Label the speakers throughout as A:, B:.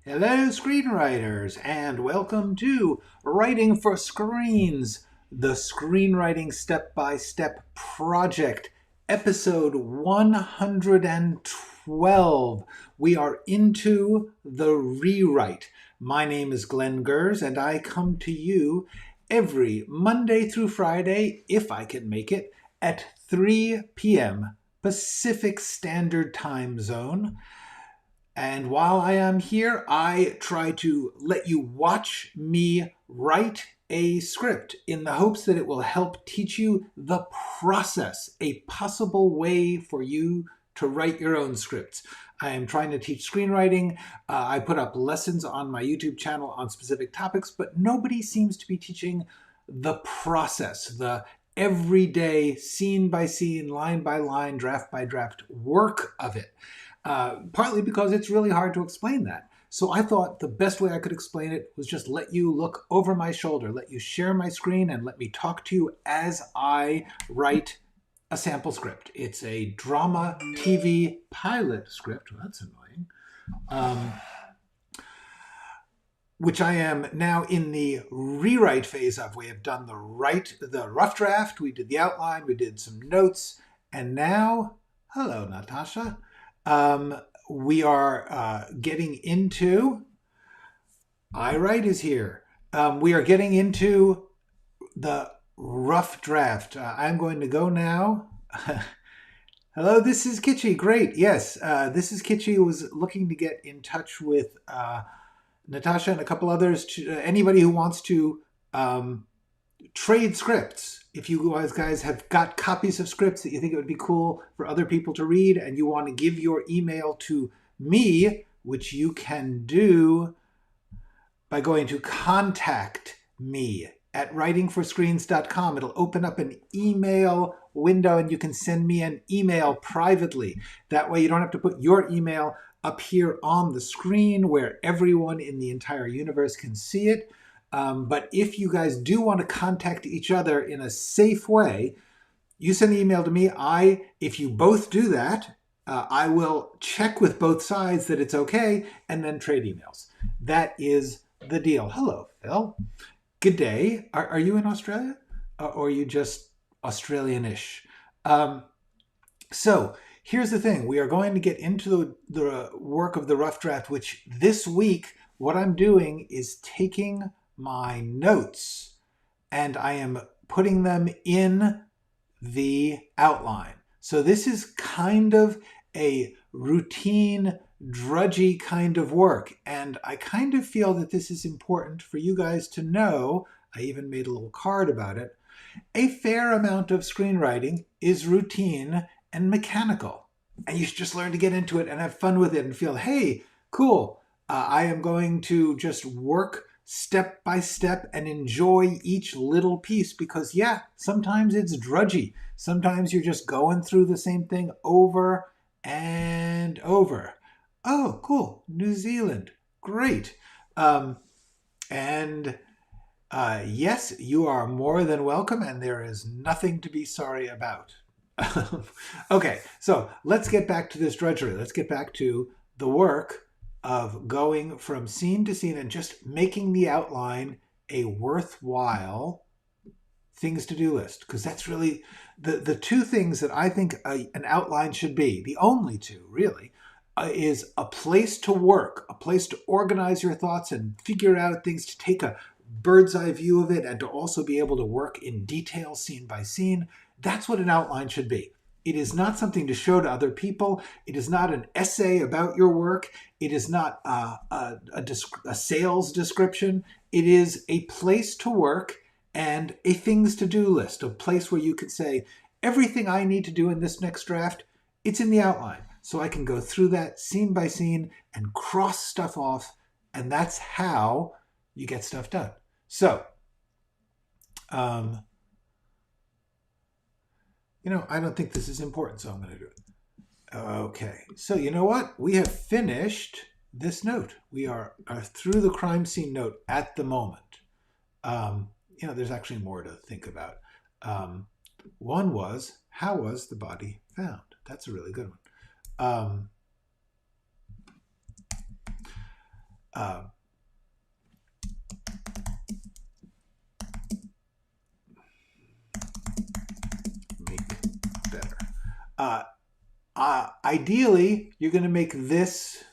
A: Hello, screenwriters, and welcome to Writing for Screens, the screenwriting step-by-step project, episode 112. We are into the rewrite. My name is Glenn Gers, and I come to you every Monday through Friday, if I can make it, at 3 p.m. Pacific Standard Time Zone. And while I am here, I try to let you watch me write a script in the hopes that it will help teach you the process, a possible way for you to write your own scripts. I am trying to teach screenwriting. I put up lessons on my YouTube channel on specific topics, but nobody seems to be teaching the process, the everyday scene by scene, line by line, draft by draft work of it. Partly because it's really hard to explain that. So I thought the best way I could explain it was just let you look over my shoulder, let you share my screen, and let me talk to you as I write a sample script. It's a drama TV pilot script. Well, that's annoying. Which I am now in the rewrite phase of. We have done the rough draft, we did the outline, we did some notes, and now, hello, Natasha. We are getting into, iWrite is here. We are getting into the rough draft. I'm going to go now. Hello, this is Kitschy. Great. Yes, this is Kitschy, who was looking to get in touch with Natasha and a couple others. Anybody who wants to trade scripts. If you guys have got copies of scripts that you think it would be cool for other people to read and you want to give your email to me, which you can do by going to contact me at writingforscreens.com. It'll open up an email window and you can send me an email privately. That way you don't have to put your email up here on the screen where everyone in the entire universe can see it. But if you guys do want to contact each other in a safe way, you send an email to me. If you both do that, I will check with both sides that it's okay and then trade emails. That is the deal. Hello, Phil. Good day. Are you in Australia? Or are you just Australian-ish? So here's the thing. We are going to get into the work of the rough draft, which this week, what I'm doing is taking my notes and I am putting them in the outline. So this is kind of a routine, drudgy kind of work. And I kind of feel that this is important for you guys to know. I even made a little card about it. A fair amount of screenwriting is routine and mechanical. And you should just learn to get into it and have fun with it and feel, hey, cool. I am going to just work step by step and enjoy each little piece because, yeah, sometimes it's drudgy. Sometimes you're just going through the same thing over and over. Oh, cool. New Zealand. Great. Yes, you are more than welcome, and there is nothing to be sorry about. Okay, so let's get back to this drudgery. Let's get back to the work of going from scene to scene and just making the outline a worthwhile things to do list. Because that's really the two things that I think an outline should be, the only two really, is a place to work, a place to organize your thoughts and figure out things, to take a bird's eye view of it and to also be able to work in detail scene by scene. That's what an outline should be. It is not something to show to other people. It is not an essay about your work. It is not a sales description. It is a place to work and a things to do list, a place where you can say, everything I need to do in this next draft, it's in the outline. So I can go through that scene by scene and cross stuff off. And that's how you get stuff done. So, I don't think this is important, so I'm going to do it. Okay, so you know what? We have finished this note. We are through the crime scene note at the moment. There's actually more to think about. One was, how was the body found? That's a really good one. Make better. Ideally, you're going to make this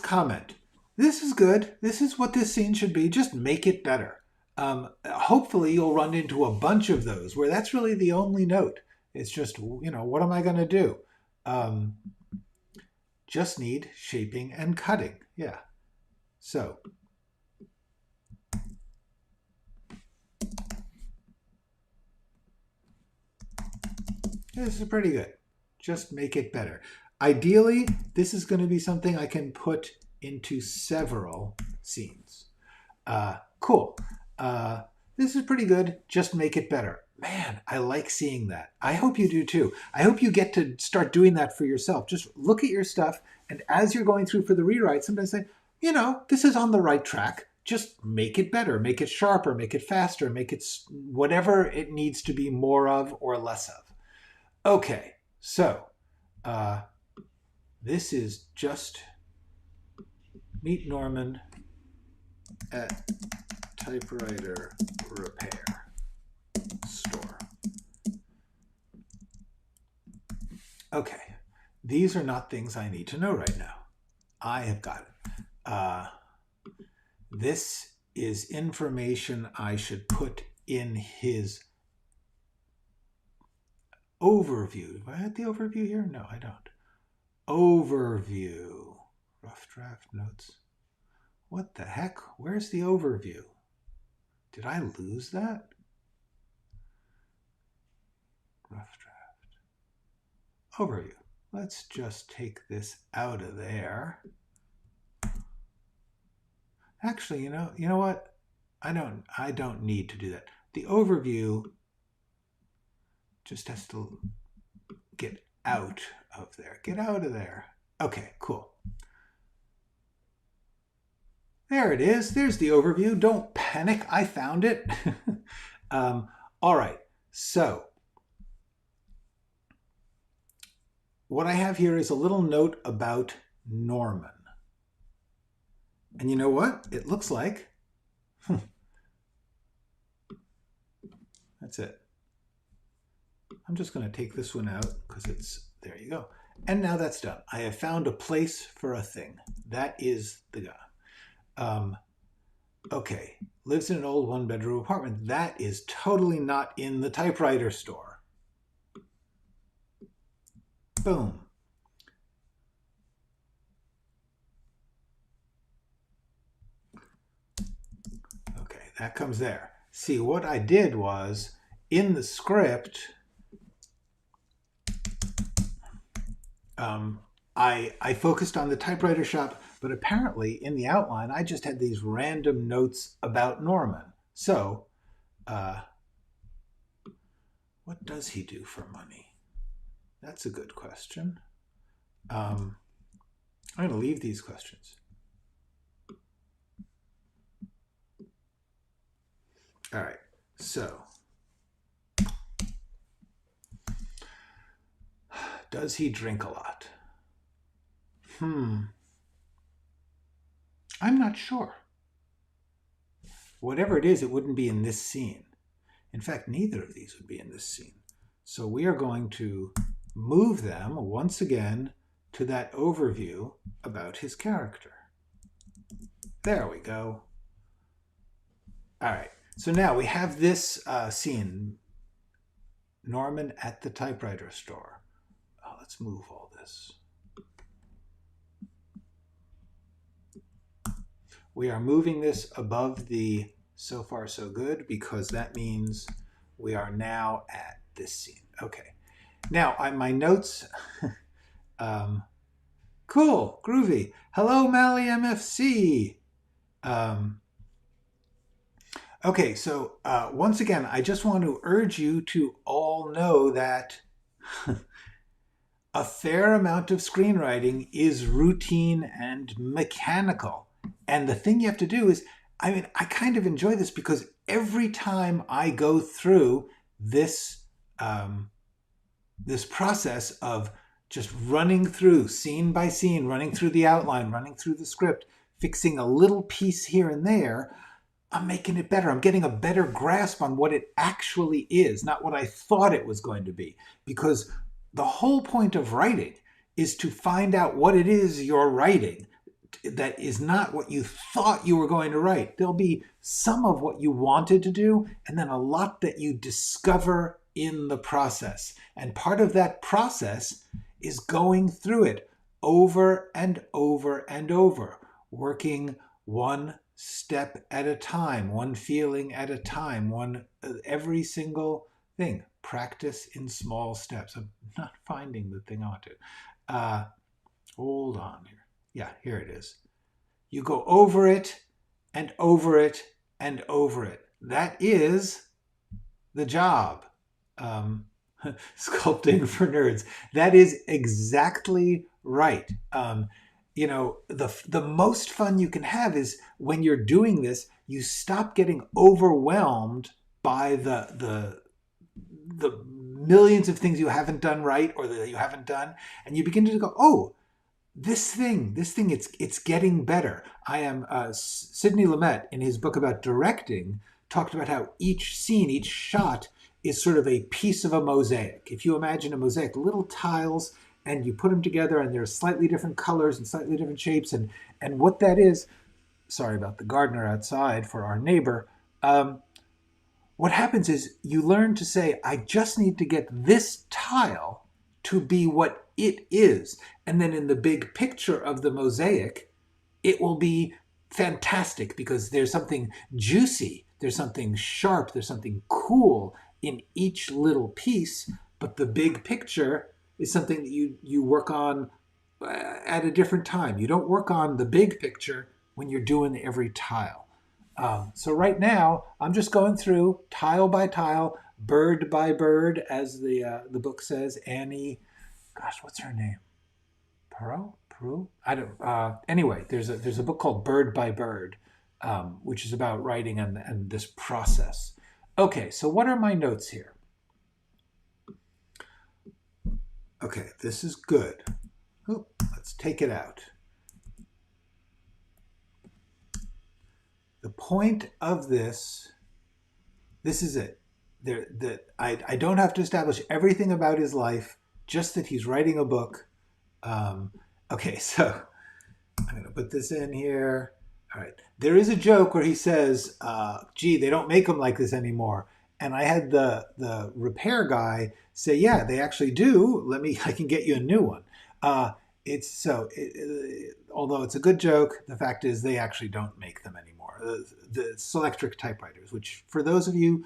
A: comment. This is good. This is what this scene should be. Just make it better. Hopefully, you'll run into a bunch of those where that's really the only note. It's just, what am I going to do? Just need shaping and cutting. Yeah. So this is pretty good. Just make it better. Ideally, this is going to be something I can put into several scenes. Cool. This is pretty good. Just make it better. Man, I like seeing that. I hope you do too. I hope you get to start doing that for yourself. Just look at your stuff, and as you're going through for the rewrite, sometimes say, this is on the right track. Just make it better, make it sharper, make it faster, make it whatever it needs to be more of or less of. Okay, so this is just meet Norman at typewriter repair store. Okay, these are not things I need to know right now. I have got it. This is information I should put in his overview. Do I have the overview here? No, I don't. Overview. Rough draft notes. What the heck? Where's the overview? Did I lose that? Rough draft. Overview. Let's just take this out of there. Actually, you know what? I don't need to do that. The overview just has to get out of there. Get out of there. Okay, cool. There it is. There's the overview. Don't panic. I found it. All right. So what I have here is a little note about Norman. And you know what? It looks like, that's it. I'm just going to take this one out because there you go. And now that's done. I have found a place for a thing. That is the guy. Okay, lives in an old one-bedroom apartment. That is totally not in the typewriter store. Boom. Okay, that comes there. See, what I did was, in the script, I focused on the typewriter shop, but apparently in the outline, I just had these random notes about Norman. So, what does he do for money? That's a good question. I'm going to leave these questions. All right, so does he drink a lot? I'm not sure. Whatever it is, it wouldn't be in this scene. In fact, neither of these would be in this scene. So we are going to move them once again to that overview about his character. There we go. All right. So now we have this scene, Norman at the typewriter store. Oh, let's move all this. We are moving this above the so far so good because that means we are now at this scene. Okay. Now, my notes, cool, groovy. Hello, Mally MFC. Okay, so once again, I just want to urge you to all know that a fair amount of screenwriting is routine and mechanical. And the thing you have to do is, I kind of enjoy this because every time I go through this, this process of just running through scene by scene, running through the outline, running through the script, fixing a little piece here and there, I'm making it better. I'm getting a better grasp on what it actually is, not what I thought it was going to be. Because the whole point of writing is to find out what it is you're writing that is not what you thought you were going to write. There'll be some of what you wanted to do, and then a lot that you discover in the process. And part of that process is going through it over and over and over, working one step at a time, one feeling at a time, every single thing. Practice in small steps. I'm not finding the thing I want to. Hold on here. Yeah, here it is. You go over it and over it and over it. That is the job. Sculpting for nerds. That is exactly right. You know, the most fun you can have is when you're doing this, you stop getting overwhelmed by the millions of things you haven't done right or that you haven't done, and you begin to go, oh, this thing, it's getting better. I am Sidney Lumet in his book about directing talked about how each scene, each shot is sort of a piece of a mosaic. If you imagine a mosaic, little tiles, and you put them together and they're slightly different colors and slightly different shapes, and what that is, sorry about the gardener outside for our neighbor, what happens is you learn to say, I just need to get this tile to be what it is. And then in the big picture of the mosaic, it will be fantastic because there's something juicy, there's something sharp, there's something cool in each little piece. But the big picture is something that you work on at a different time. You don't work on the big picture when you're doing every tile. So right now, I'm just going through tile by tile, bird by bird, as the book says. Annie, gosh, what's her name? Peru? I don't. Anyway, there's a book called Bird by Bird, which is about writing and this process. Okay, so what are my notes here? Okay, this is good. Oh, let's take it out. The point of this is it. I don't have to establish everything about his life, just that he's writing a book. Okay, so I'm going to put this in here. All right. There is a joke where he says, gee, they don't make them like this anymore. And I had the repair guy say, yeah, they actually do. I can get you a new one. Although it's a good joke, the fact is they actually don't make them anymore. The Selectric typewriters, which for those of you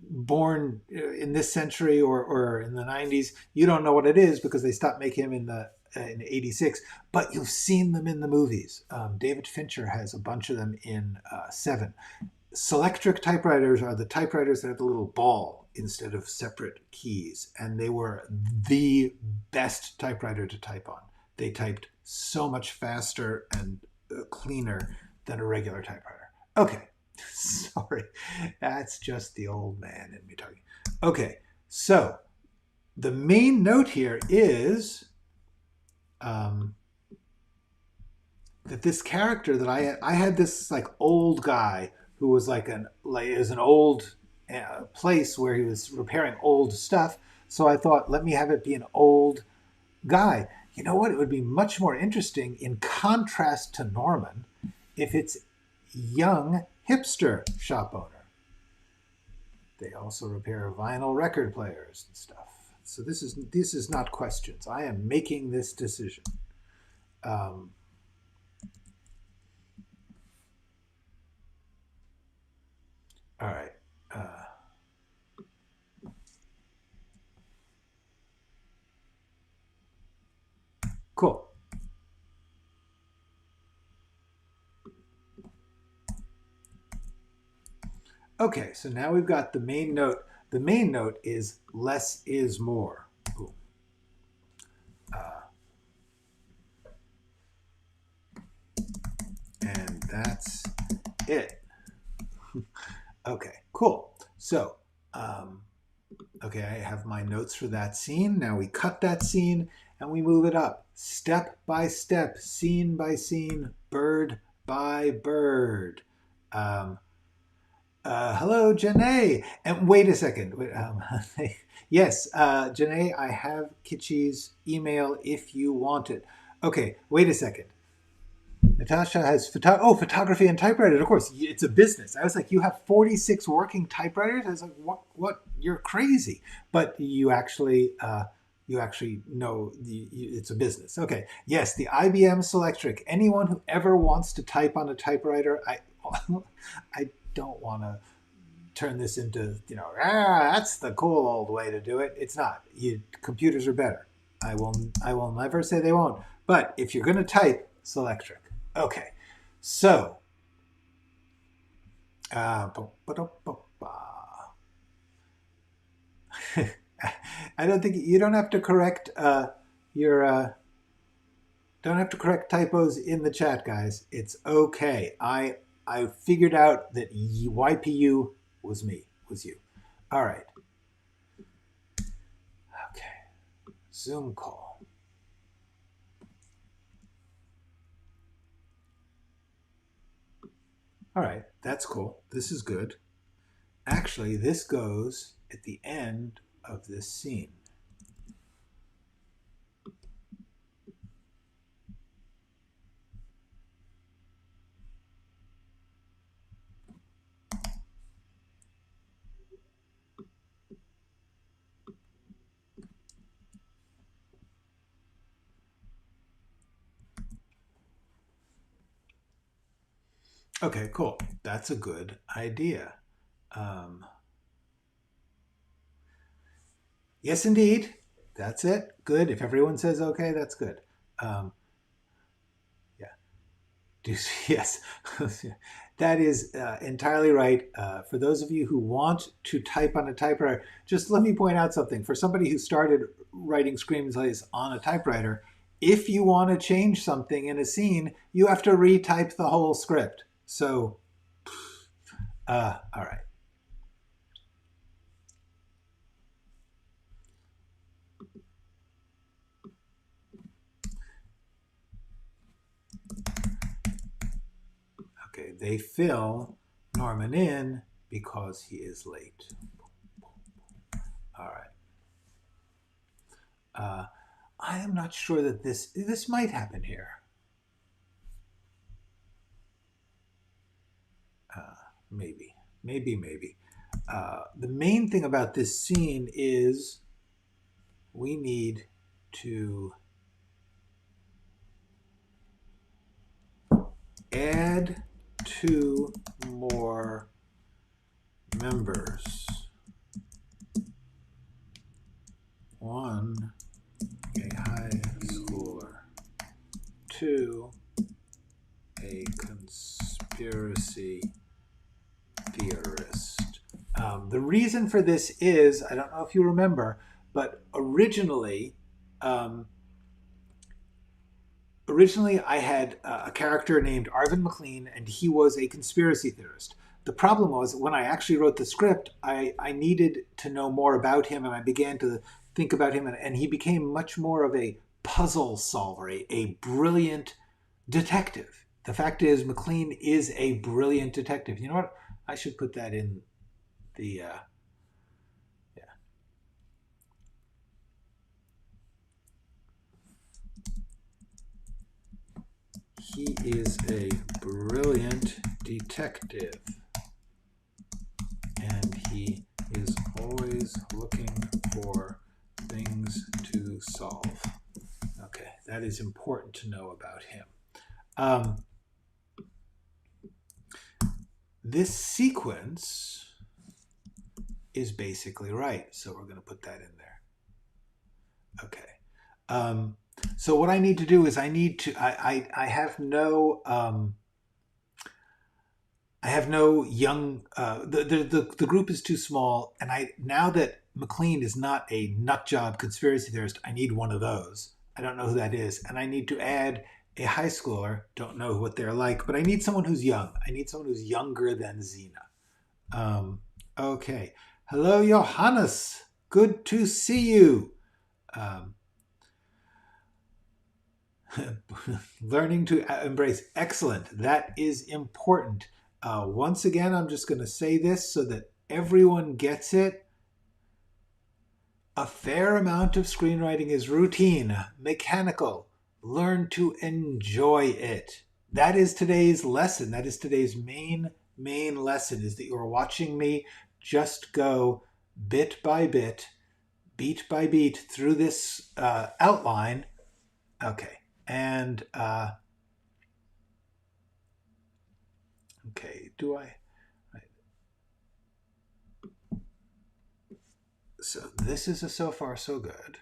A: born in this century or in the 90s, you don't know what it is because they stopped making them in 86, but you've seen them in the movies. David Fincher has a bunch of them in Seven. Selectric typewriters are the typewriters that have the little ball instead of separate keys, and they were the best typewriter to type on. They typed so much faster and cleaner than a regular typewriter. Okay, sorry, that's just the old man in me talking. Okay, so the main note here is that this character that I had this like old guy who was it was an old place where he was repairing old stuff. So I thought, let me have it be an old guy. You know what? It would be much more interesting in contrast to Norman if it's young hipster shop owner. They also repair vinyl record players and stuff. So this is not questions. I am making this decision. All right. Cool. Okay, so now we've got the main note. The main note is less is more. And that's it. Okay, cool. So, okay, I have my notes for that scene. Now we cut that scene and we move it up step by step, scene by scene, bird by bird. Hello, Janae. And wait a second. Yes, Janae, I have Kitschy's email if you want it. Okay, wait a second. Natasha has photography and typewriter. Of course, it's a business. I was like, you have 46 working typewriters? I was like, what? You're crazy. But you actually know it's a business. Okay. Yes, the IBM Selectric. Anyone who ever wants to type on a typewriter, I don't want to turn this into, that's the cool old way to do it. It's not. Computers are better. I will never say they won't. But if you're going to type, Selectric. Okay. So, I don't think you don't have to correct your don't have to correct typos in the chat, guys. It's okay. I figured out that YPU was you. All right. Okay. Zoom call. All right, that's cool. This is good. Actually, this goes at the end of this scene. Okay, cool. That's a good idea. Yes, indeed. That's it. Good. If everyone says okay, that's good. Yeah. Yes. That is entirely right. For those of you who want to type on a typewriter, just let me point out something. For somebody who started writing screenplays on a typewriter, if you want to change something in a scene, you have to retype the whole script. So, all right. Okay, they fill Norman in because he is late. All right. I am not sure that this might happen here. Maybe. The main thing about this scene is we need to add 2 more members. 1, a high schooler. 2, a conspiracy theorist. The reason for this is, I don't know if you remember, but originally I had a character named Arvin McLean, and he was a conspiracy theorist. The problem was, when I actually wrote the script, I needed to know more about him, and I began to think about him, and he became much more of a puzzle solver, a brilliant detective. The fact is, McLean is a brilliant detective. You know what? I should put that in the, yeah. He is a brilliant detective, and he is always looking for things to solve. Okay, that is important to know about him. This sequence is basically right, so we're going to put that in there. Okay. So what I need to do is I have no young, the group is too small, and now that McLean is not a nut job conspiracy theorist, I need one of those. I don't know who that is, and I need to add a high schooler. Don't know what they're like, but I need someone who's young. I need someone who's younger than Xena. Okay. Hello, Johannes. Good to see you. Learning to embrace. Excellent. That is important. Once again, I'm just going to say this so that everyone gets it. A fair amount of screenwriting is routine, mechanical. Learn to enjoy it. That is today's lesson. That is today's main lesson, is that you're watching me just go bit by bit, beat by beat through this outline. Okay. And, okay, do I? Right. So this is a so far so good.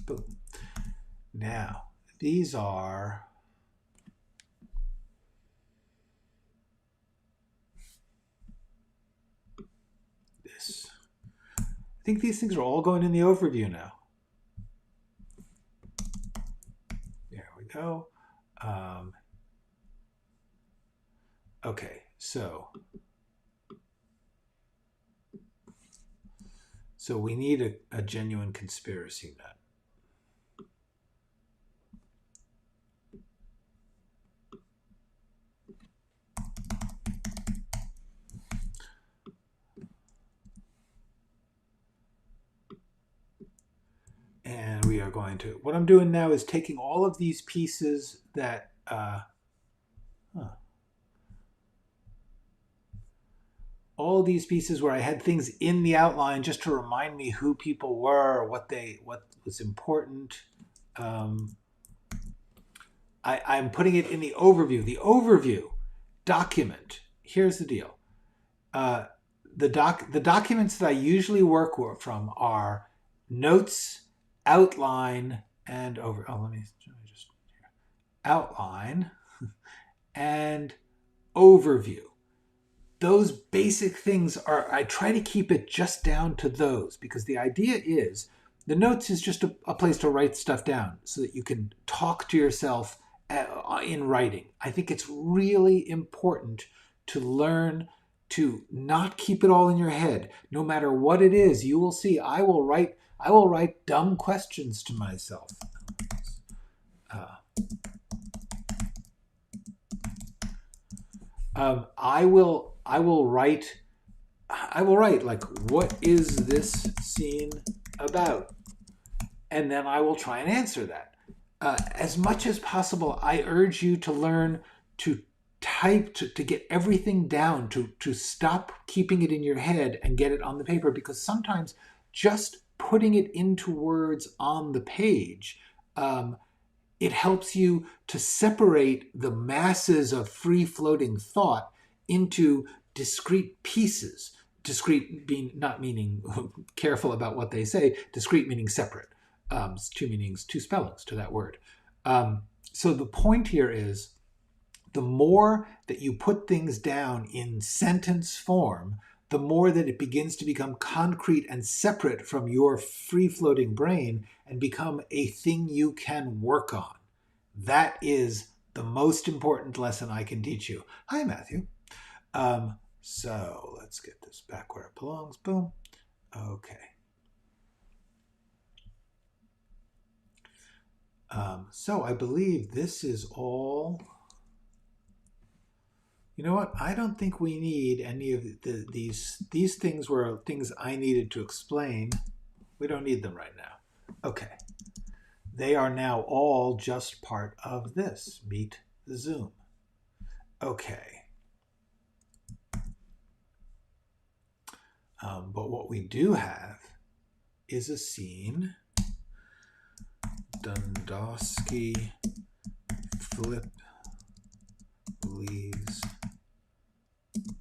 A: Boom. Now, these are this. I think these things are all going in the overview now. There we go. Okay, so we need a genuine conspiracy nut. And we are going to, what I'm doing now is taking all of these pieces that, all these pieces where I had things in the outline just to remind me who people were, what was important. I'm putting it in the overview. The overview document. Here's the deal. The documents that I usually work from are notes, outline, and over. Oh, let me just outline and overview. Those basic things I try to keep it just down to those, because the idea is the notes is just a place to write stuff down so that you can talk to yourself in writing. I think it's really important to learn to not keep it all in your head. No matter what it is, you will see I will write dumb questions to myself. I will write like, what is this scene about? And then I will try and answer that. As much as possible, I urge you to learn to type, to get everything down, to stop keeping it in your head and get it on the paper, because sometimes just putting it into words on the page, it helps you to separate the masses of free-floating thought into discrete pieces. Discrete being not meaning careful about what they say. Discrete meaning separate. Two meanings, two spellings to that word. So the point here is, the more that you put things down in sentence form, the more that it begins to become concrete and separate from your free-floating brain and become a thing you can work on. That is the most important lesson I can teach you. Hi, Matthew. So let's get this back where it belongs. Boom. Okay. So I believe this is all. You know what? I don't think we need any of these things were things I needed to explain. We don't need them right now. Okay. They are now all just part of this. Meet the Zoom. Okay. But what we do have is a scene. Dundowski flip leaves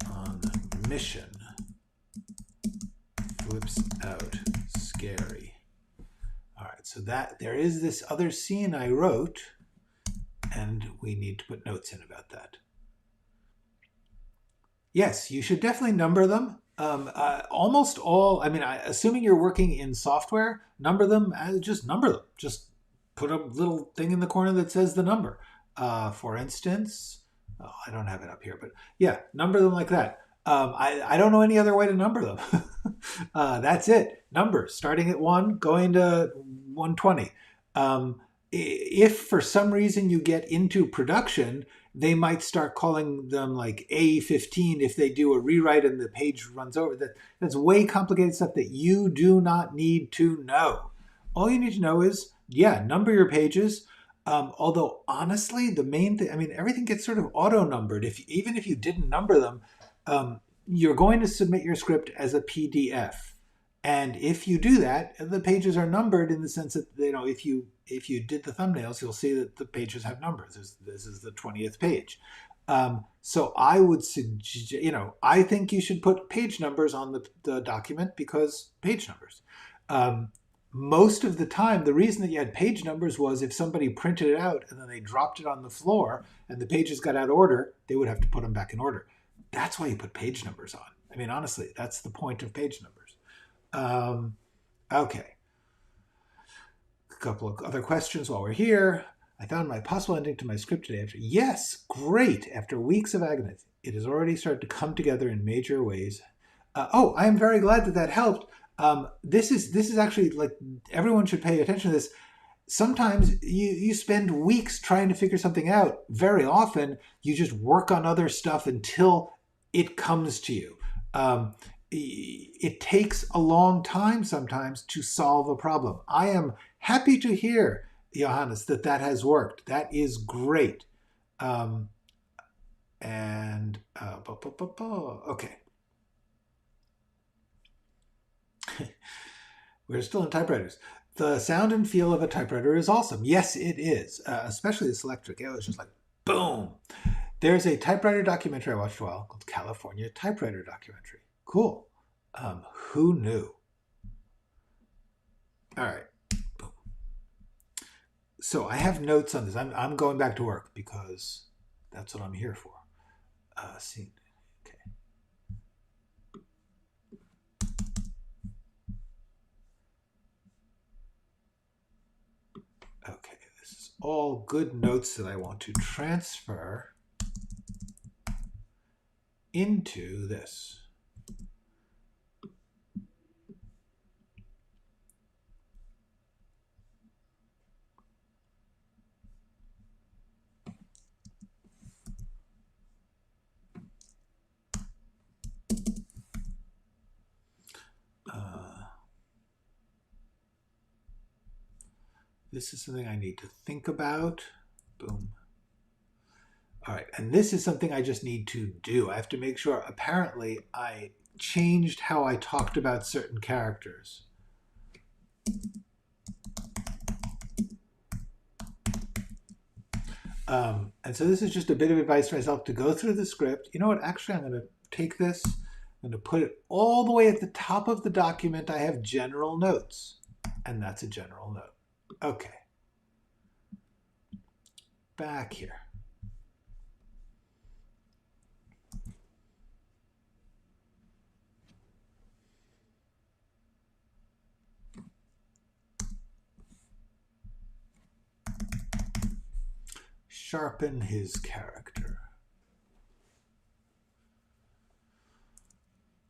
A: on mission. Flips out. Scary. All right, so that there is this other scene I wrote, and we need to put notes in about that. Yes, you should definitely number them. Almost all, I mean, assuming you're working in software, number them as just number them. Just put a little thing in the corner that says the number. For instance, I don't have it up here, but yeah, number them like that. I don't know any other way to number them. That's it. Numbers starting at 1, going to 120. if for some reason you get into production, they might start calling them like A15 if they do a rewrite and the page runs over. That's way complicated stuff that you do not need to know. All you need to know is, yeah, number your pages. Although honestly, the main thing, I mean, everything gets sort of auto-numbered. Even if you didn't number them, you're going to submit your script as a PDF. And if you do that, the pages are numbered in the sense that, if you did the thumbnails, you'll see that the pages have numbers. This is the 20th page. So I would suggest, I think you should put page numbers on the document because page numbers. Most of the time, the reason that you had page numbers was if somebody printed it out and then they dropped it on the floor and the pages got out of order, they would have to put them back in order. That's why you put page numbers on. I mean, honestly, that's the point of page numbers. Okay. A couple of other questions while we're here. I found my possible ending to my script today. Yes, great. After weeks of agony, it has already started to come together in major ways. I am very glad that helped. This is actually, like, everyone should pay attention to this. Sometimes you spend weeks trying to figure something out. Very often you just work on other stuff until it comes to you. It takes a long time sometimes to solve a problem. I am happy to hear, Johannes, that has worked. That is great. Okay. We're still in typewriters. The sound and feel of a typewriter is awesome. Yes, it is, especially this electric. It was just like, boom. There's a typewriter documentary I watched a while called California Typewriter Documentary. Cool. Who knew? All right. Boom. So I have notes on this. I'm going back to work because that's what I'm here for. See. Okay. Okay. This is all good notes that I want to transfer into this. This is something I need to think about. Boom. All right, and this is something I just need to do. I have to make sure, apparently, I changed how I talked about certain characters. And so this is just a bit of advice for myself to go through the script. You know what? Actually, I'm going to take this. I'm going to put it all the way at the top of the document. I have general notes, and that's a general note. Okay. Back here. Sharpen his character.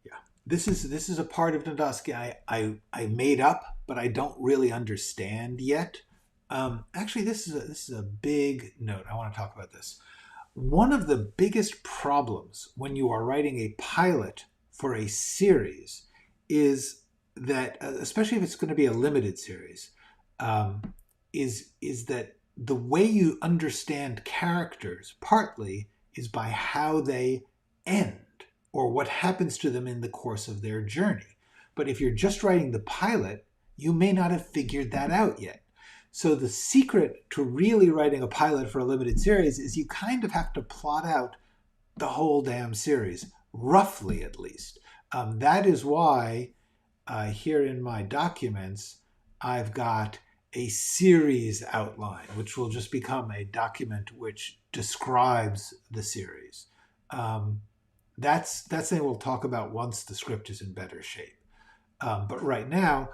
A: Yeah, this is a part of Nadoski I made up, but I don't really understand yet. Actually, this is a big note. I want to talk about this. One of the biggest problems when you are writing a pilot for a series is that, especially if it's going to be a limited series, is that the way you understand characters partly is by how they end or what happens to them in the course of their journey. But if you're just writing the pilot, you may not have figured that out yet. So the secret to really writing a pilot for a limited series is you kind of have to plot out the whole damn series, roughly at least. That is why here in my documents, I've got a series outline, which will just become a document which describes the series. That's something we'll talk about once the script is in better shape. But right now,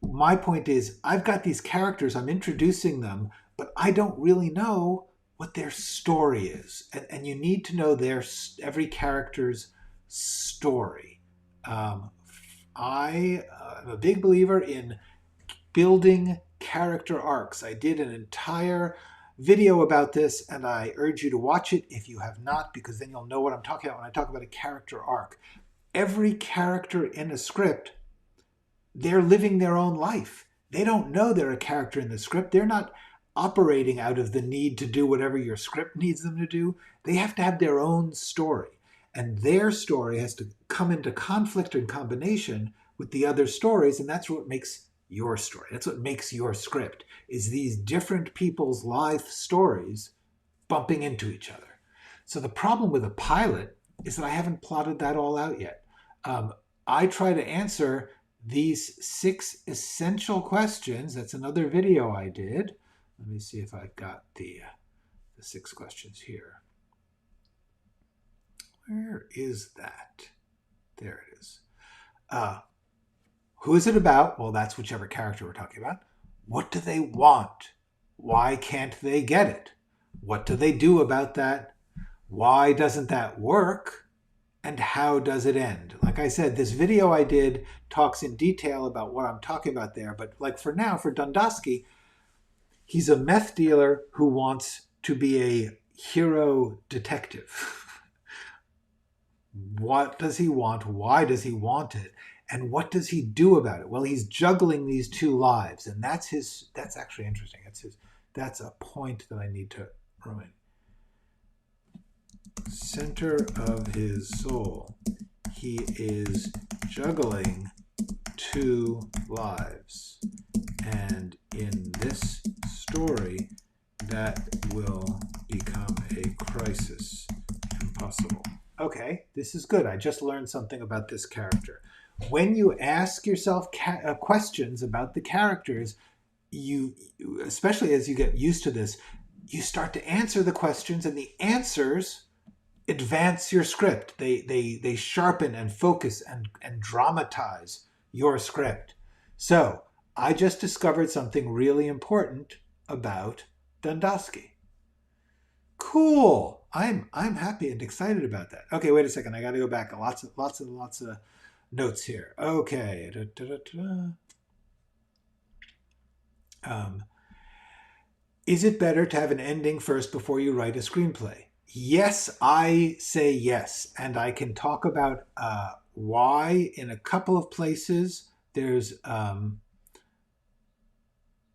A: my point is I've got these characters, I'm introducing them, but I don't really know what their story is. And you need to know every character's story. I am a big believer in building character arcs. I did an entire video about this, and I urge you to watch it if you have not, because then you'll know what I'm talking about when I talk about a character arc. Every character in a script, they're living their own life. They don't know they're a character in the script. They're not operating out of the need to do whatever your script needs them to do. They have to have their own story. And their story has to come into conflict and combination with the other stories. And that's what makes your story. That's what makes your script, is these different people's life stories bumping into each other. So the problem with a pilot is that I haven't plotted that all out yet. I try to answer these 6 essential questions. That's another video I did. Let me see if I've got the 6 questions here. Where is that? There it is. Who is it about? Well, that's whichever character we're talking about. What do they want? Why can't they get it? What do they do about that? Why doesn't that work? And how does it end? Like I said, this video I did talks in detail about what I'm talking about there. But like for now, for Dundosky, he's a meth dealer who wants to be a hero detective. What does he want? Why does he want it? And what does he do about it? Well, he's juggling these 2 lives, and that's actually interesting. That's a point that I need to remind. Center of his soul. He is juggling 2 lives. And in this story, that will become a crisis. Impossible. Okay, this is good. I just learned something about this character. When you ask yourself questions about the characters, you, especially as you get used to this, you start to answer the questions, and the answers advance your script. They sharpen and focus and dramatize your script. So I just discovered something really important about Dundosky. Cool. I'm happy and excited about that. Okay, wait a second. I got to go back. Lots of notes here. Okay. Is it better to have an ending first before you write a screenplay? Yes, I say yes. And I can talk about why in a couple of places. There's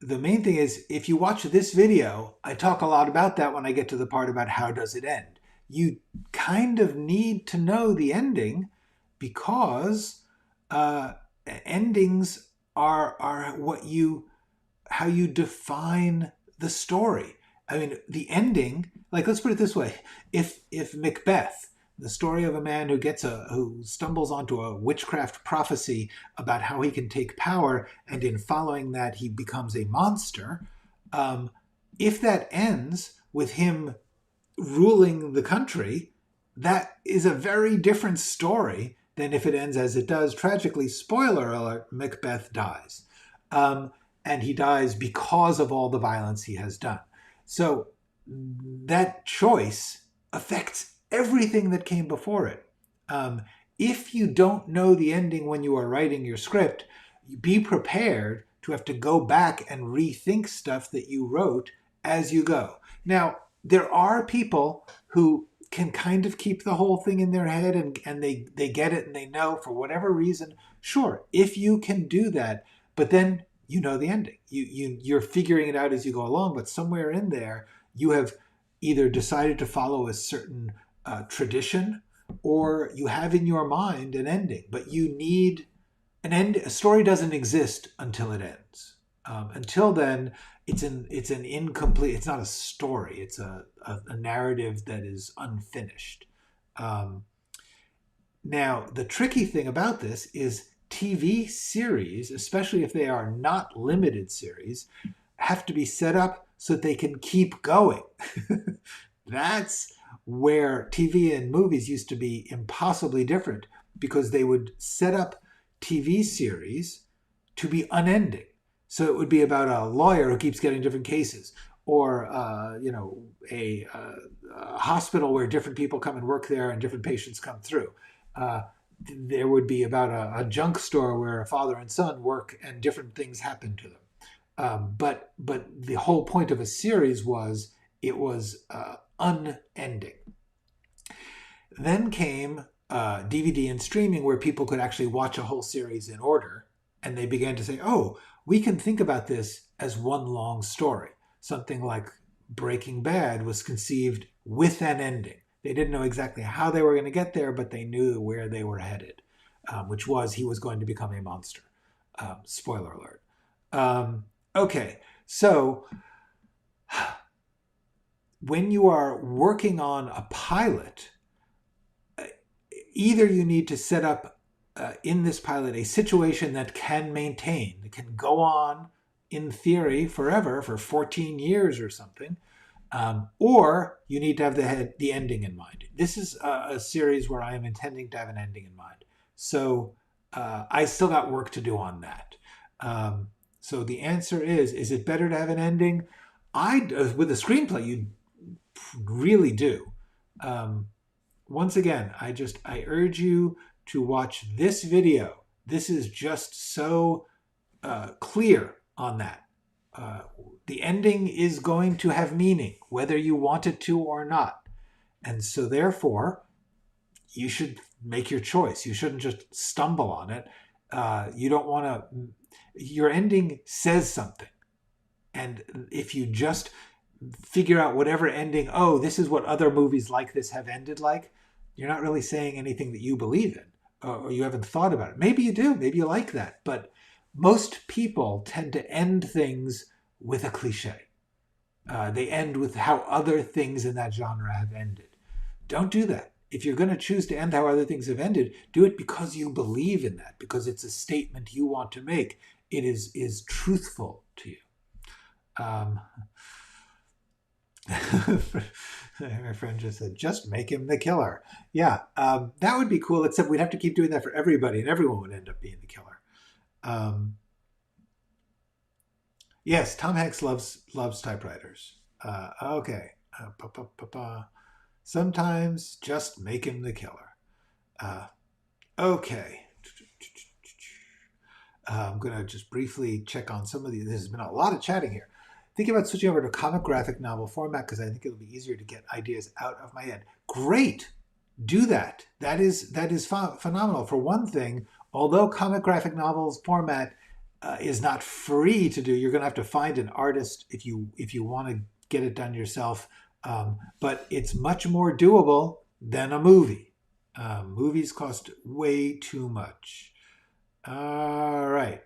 A: the main thing is, if you watch this video, I talk a lot about that when I get to the part about how does it end. You kind of need to know the ending, because endings are how you define the story. I mean, the ending, like, let's put it this way. If Macbeth, the story of a man who stumbles onto a witchcraft prophecy about how he can take power, and in following that he becomes a monster, if that ends with him ruling the country, that is a very different story than if it ends as it does. Tragically, spoiler alert, Macbeth dies. And he dies because of all the violence he has done. So that choice affects everything that came before it. If you don't know the ending when you are writing your script, be prepared to have to go back and rethink stuff that you wrote as you go. Now, there are people who can kind of keep the whole thing in their head, and they get it and they know for whatever reason. Sure, if you can do that, but then you know the ending. You're figuring it out as you go along, but somewhere in there you have either decided to follow a certain tradition, or you have in your mind an ending, but you need an end. A story doesn't exist until it ends. Until then, it's an incomplete. It's not a story. It's a narrative that is unfinished. Now, the tricky thing about this is TV series, especially if they are not limited series, have to be set up so that they can keep going. That's where TV and movies used to be impossibly different, because they would set up TV series to be unending. So it would be about a lawyer who keeps getting different cases, or a hospital where different people come and work there and different patients come through. There would be about a junk store where a father and son work and different things happen to them. But the whole point of a series was it was unending. Then came DVD and streaming, where people could actually watch a whole series in order, and they began to say, oh, we can think about this as one long story. Something like Breaking Bad was conceived with an ending. They didn't know exactly how they were going to get there, but they knew where they were headed, which was he was going to become a monster. Spoiler alert. Okay, so when you are working on a pilot, either you need to set up in this pilot a situation that can maintain, that can go on in theory forever, for 14 years or something, or you need to have the ending in mind. This is a series where I am intending to have an ending in mind. So I still got work to do on that. So the answer is it better to have an ending? With a screenplay, you really do. Once again, I urge you to watch this video. This is just so clear on that. The ending is going to have meaning, whether you want it to or not. And so therefore, you should make your choice. You shouldn't just stumble on it. You don't want to... Your ending says something. And if you just figure out whatever ending, oh, this is what other movies like this have ended like, you're not really saying anything that you believe in, or you haven't thought about it. Maybe you do. Maybe you like that. But most people tend to end things with a cliche. They end with how other things in that genre have ended. Don't do that. If you're going to choose to end how other things have ended, do it because you believe in that, because it's a statement you want to make. It is truthful to you. My friend just said, just make him the killer. Yeah, that would be cool, except we'd have to keep doing that for everybody, and everyone would end up being the killer. Yes, Tom Hanks loves typewriters. Okay. Sometimes just make him the killer. Okay. I'm going to just briefly check on some of these. There's been a lot of chatting here. Thinking about switching over to comic graphic novel format because I think it'll be easier to get ideas out of my head. Great. Do that. That is phenomenal. For one thing, although comic graphic novels format is not free to do, you're going to have to find an artist if you want to get it done yourself. But it's much more doable than a movie. Movies cost way too much. All right.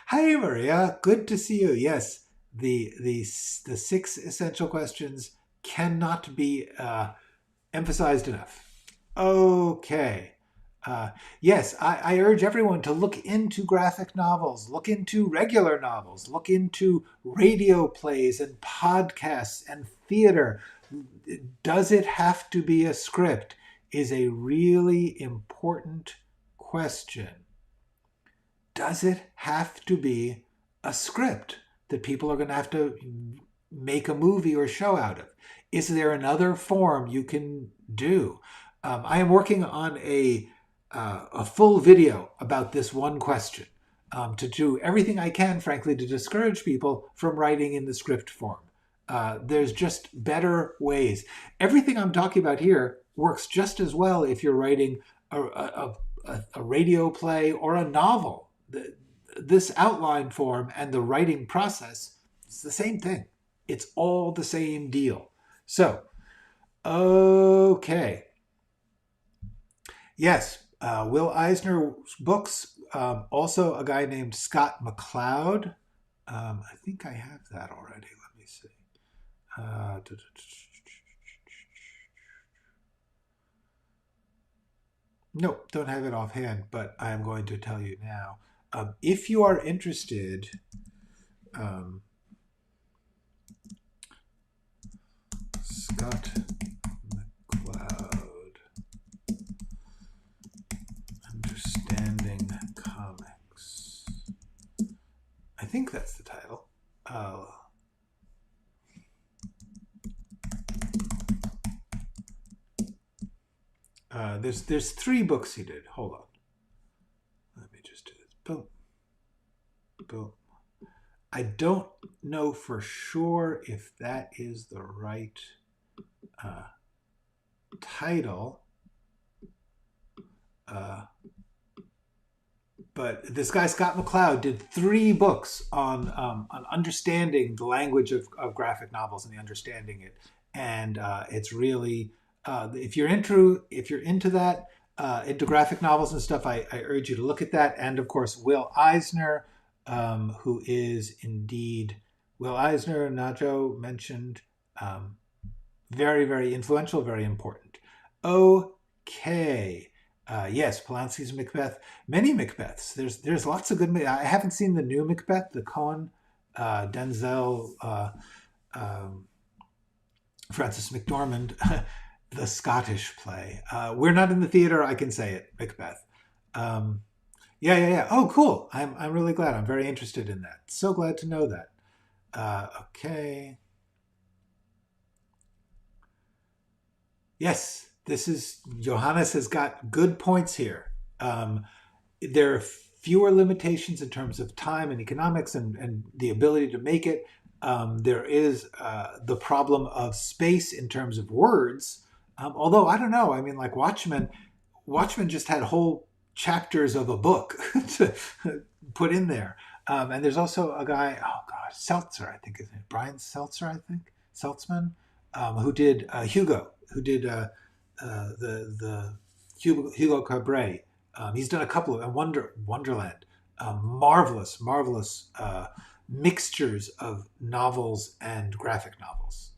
A: Hi, Maria. Good to see you. Yes, the 6 essential questions cannot be emphasized enough. Okay. Yes, I urge everyone to look into graphic novels, look into regular novels, look into radio plays and podcasts and theater. Does it have to be a script? Is a really important question. Does it have to be a script that people are going to have to make a movie or show out of? Is there another form you can do? I am working on a full video about this one question, to do everything I can, frankly, to discourage people from writing in the script form. There's just better ways. Everything I'm talking about here works just as well if you're writing a radio play or a novel. This outline form and the writing process is the same thing. It's all the same deal. So, okay. Yes, Will Eisner's books. Also a guy named Scott McCloud. I think I have that already. Let me see. Nope, don't have it offhand, but I am going to tell you now. If you are interested, Scott McCloud, Understanding Comics. I think that's the title. There's 3 books he did. Hold on. Let me just do this. Boom. Boom. I don't know for sure if that is the right title. But this guy, Scott McCloud, did 3 books on understanding the language of graphic novels and the understanding it. And it's really, if you're into that, into graphic novels and stuff, I urge you to look at that. And of course, Will Eisner, who is indeed Will Eisner, Nacho mentioned, very, very influential, very important. Okay. Yes, Polanski's Macbeth. Many Macbeths. There's lots of good. I haven't seen the new Macbeth, the Coen, Denzel, Francis McDormand, the Scottish play. We're not in the theater. I can say it. Macbeth. Yeah. Oh, cool. I'm really glad. I'm very interested in that. So glad to know that. Okay. Yes, this is Johannes has got good points here. There are fewer limitations in terms of time and economics and the ability to make it. There is the problem of space in terms of words. Although I don't know. I mean, like Watchmen just had whole chapters of a book to put in there. And there's also a guy, oh gosh, Seltzer, I think, isn't it? Brian Seltzer, I think, Seltzman, who did Hugo, who did the Hugo Cabret. He's done a couple of Wonderland, marvelous mixtures of novels and graphic novels.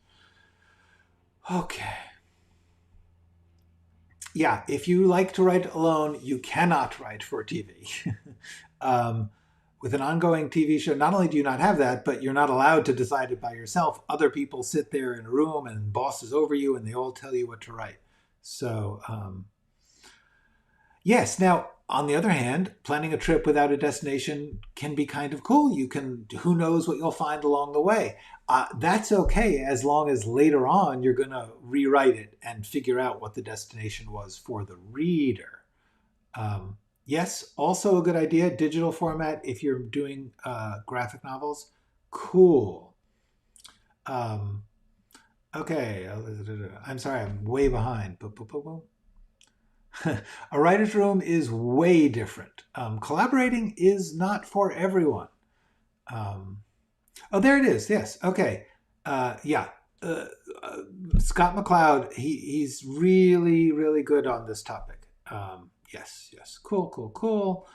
A: Okay. Yeah, if you like to write alone, you cannot write for TV. With an ongoing TV show, not only do you not have that, but you're not allowed to decide it by yourself. Other people sit there in a room and bosses over you and they all tell you what to write. So, yes. Now, on the other hand, planning a trip without a destination can be kind of cool. Who knows what you'll find along the way. That's okay as long as later on you're going to rewrite it and figure out what the destination was for the reader. Yes, also a good idea. Digital format if you're doing graphic novels. Cool. Okay. I'm sorry, I'm way behind. A writer's room is way different. Collaborating is not for everyone. Oh, there it is. Yes. Okay. Yeah. Scott McCloud, he's really, really good on this topic. Yes. Cool.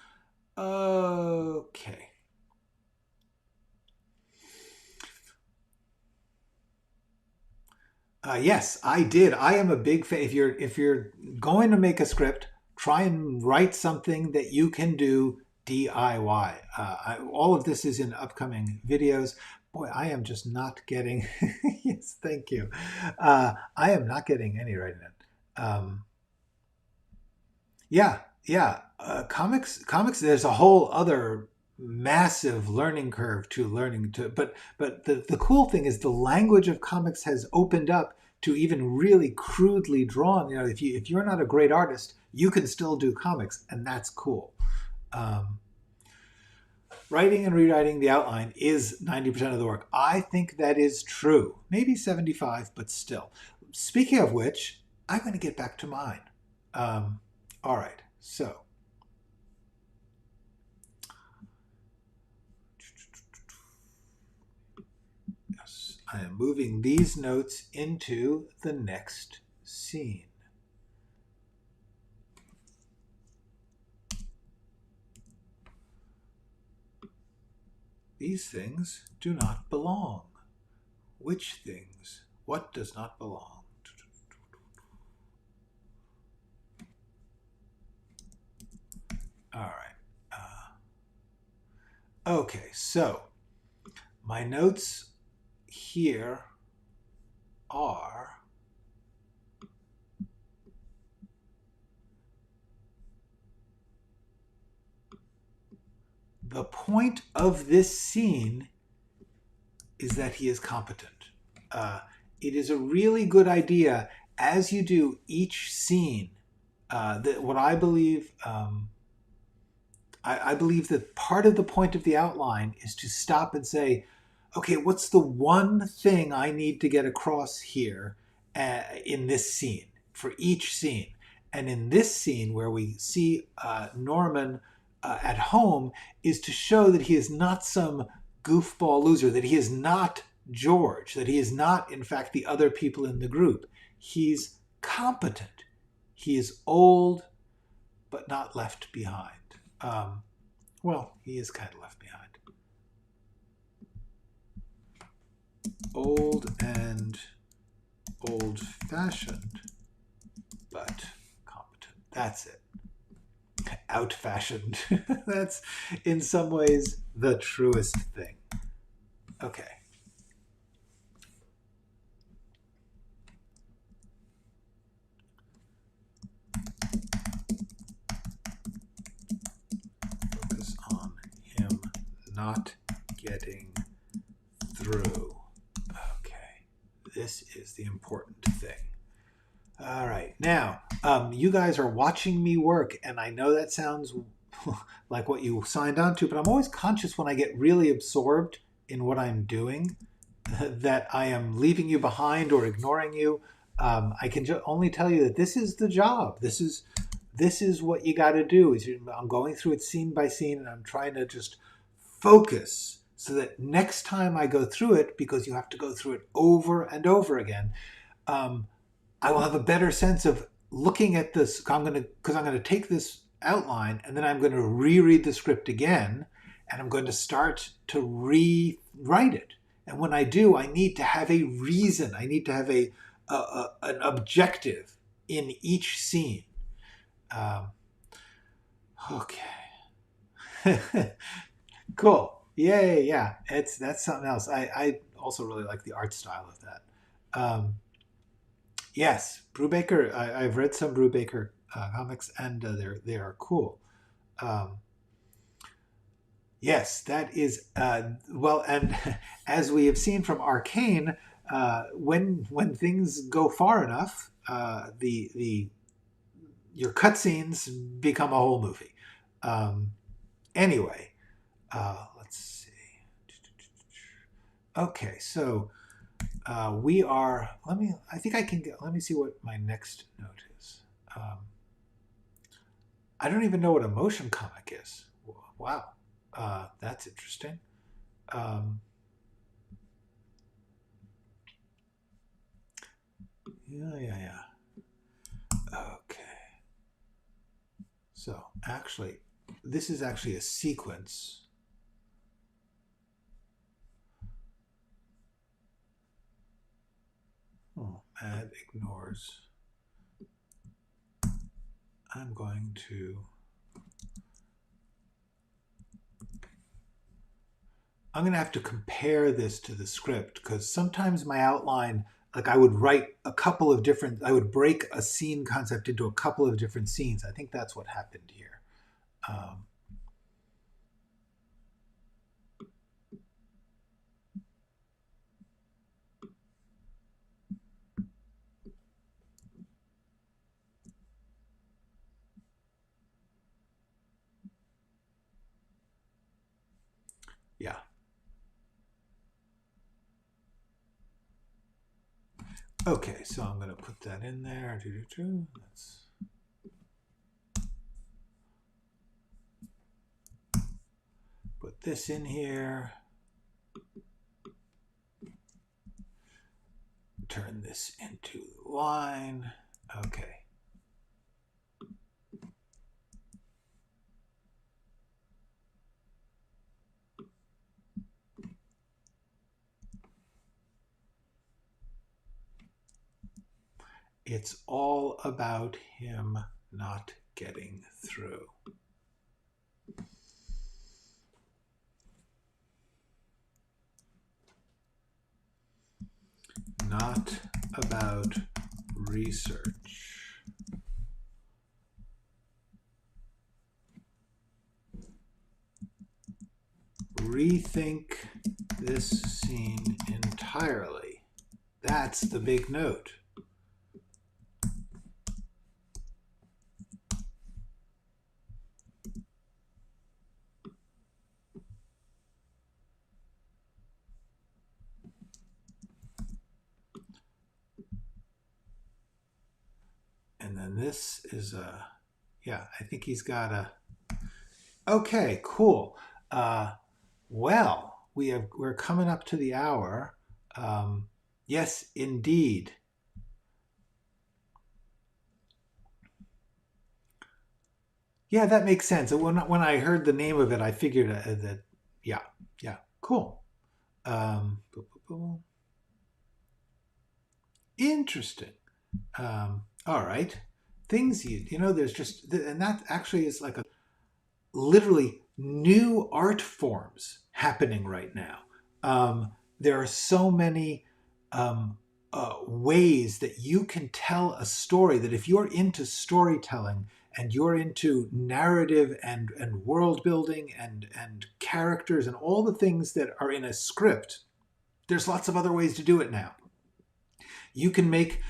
A: Okay. Yes, I did. I am a big fan. If you're going to make a script, try and write something that you can do DIY. All of this is in upcoming videos. Boy, I am just not getting. Yes, thank you. I am not getting any right now. Yeah. Comics. There's a whole other massive learning curve to learning to. But the cool thing is the language of comics has opened up to even really crudely drawn. You know, if you're not a great artist, you can still do comics, and that's cool. Writing and rewriting the outline is 90% of the work. I think that is true. Maybe 75, but still. Speaking of which, I'm going to get back to mine. All right, so. Yes, I am moving these notes into the next scene. These things do not belong. Which things? What does not belong? All right. Okay, so my notes here are the point of this scene is that he is competent. It is a really good idea as you do each scene. That what I believe, I believe that part of the point of the outline is to stop and say, okay, what's the one thing I need to get across here in this scene, for each scene? And in this scene where we see Norman at home is to show that he is not some goofball loser, that he is not George, that he is not, in fact, the other people in the group. He's competent. He is old, but not left behind. Well, he is kind of left behind. Old and old-fashioned, but competent. That's it. Out-fashioned. That's, in some ways, the truest thing. Okay. Focus on him not getting through. Okay. This is the important thing. All right. Now, you guys are watching me work, and I know that sounds like what you signed on to, but I'm always conscious when I get really absorbed in what I'm doing that I am leaving you behind or ignoring you. I can only tell you that this is the job. This is what you got to do. I'm going through it scene by scene, and I'm trying to just focus so that next time I go through it, because you have to go through it over and over again, I will have a better sense of looking at this. I'm going to take this outline and then I'm going to reread the script again, and I'm going to start to rewrite it. And when I do, I need to have a reason. I need to have an objective in each scene. Okay. Cool. Yay. Yeah. That's something else. I also really like the art style of that. Yes, Brubaker. I've read some Brubaker comics, and they are cool. Yes, that is well, and as we have seen from Arcane, when things go far enough, your cutscenes become a whole movie. Anyway, let's see. Okay, so. We are, I think I can get, let me see what my next note is. I don't even know what a motion comic is. Wow. That's interesting. Yeah. Okay. So actually, this is actually a sequence. Oh, add ignores. I'm going to have to compare this to the script, because sometimes my outline, like I would write a couple of different, I would break a scene concept into a couple of different scenes. I think that's what happened here. Yeah. Okay, so I'm going to put that in there. Let's put this in here. Turn this into the line. Okay. It's all about him not getting through. Not about research. Rethink this scene entirely. That's the big note. And this is yeah, I think he's got a, okay, cool. Well, we're coming up to the hour. Yes, indeed. Yeah, that makes sense. When I heard the name of it, I figured that, yeah, yeah, cool. Boop, boop, boop. Interesting. All right. Things you know, there's just, and that actually is like a literally new art forms happening right now. There are so many ways that you can tell a story, that if you're into storytelling and you're into narrative and world building and characters and all the things that are in a script, there's lots of other ways to do it now. You can make,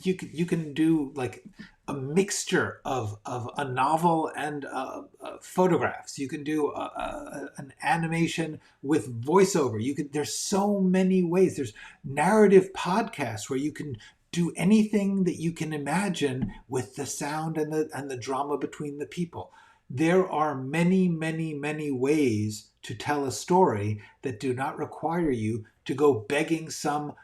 A: you can do like a mixture of a novel and photographs. You can do an animation with voiceover. There's so many ways. There's narrative podcasts where you can do anything that you can imagine with the sound and the drama between the people. There are many, many, many ways to tell a story that do not require you to go begging some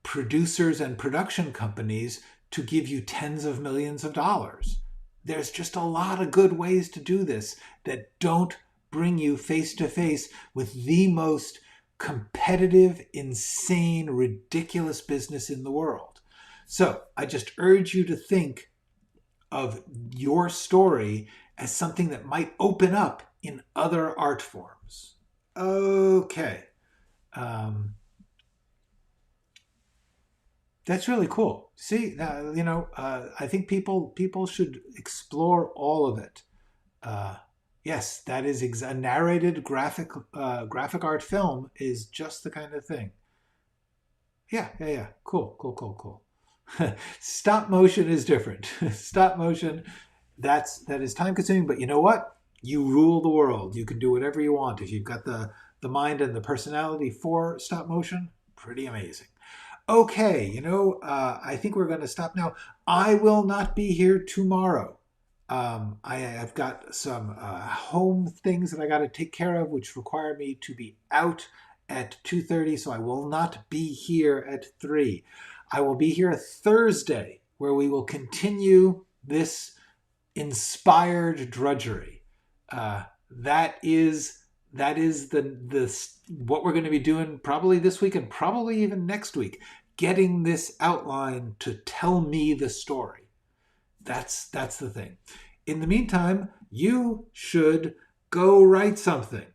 A: producers and production companies to give you tens of millions of dollars. There's just a lot of good ways to do this that don't bring you face to face with the most competitive, insane, ridiculous business in the world. So I just urge you to think of your story as something that might open up in other art forms. Okay. That's really cool. See, you know, I think people should explore all of it. Yes, that is a narrated graphic art film is just the kind of thing. Yeah, yeah, yeah. Cool, cool, cool, cool. Stop motion is different. Stop motion, that is time consuming, but you know what? You rule the world. You can do whatever you want. If you've got the mind and the personality for stop motion, pretty amazing. Okay, you know, I think we're going to stop now. I will not be here tomorrow. I have got some home things that I got to take care of, which require me to be out at 2:30, so I will not be here at 3. I will be here Thursday, where we will continue this inspired drudgery. That is the what we're going to be doing probably this week and probably even next week, getting this outline to tell me the story. That's the thing. In the meantime, you should go write something.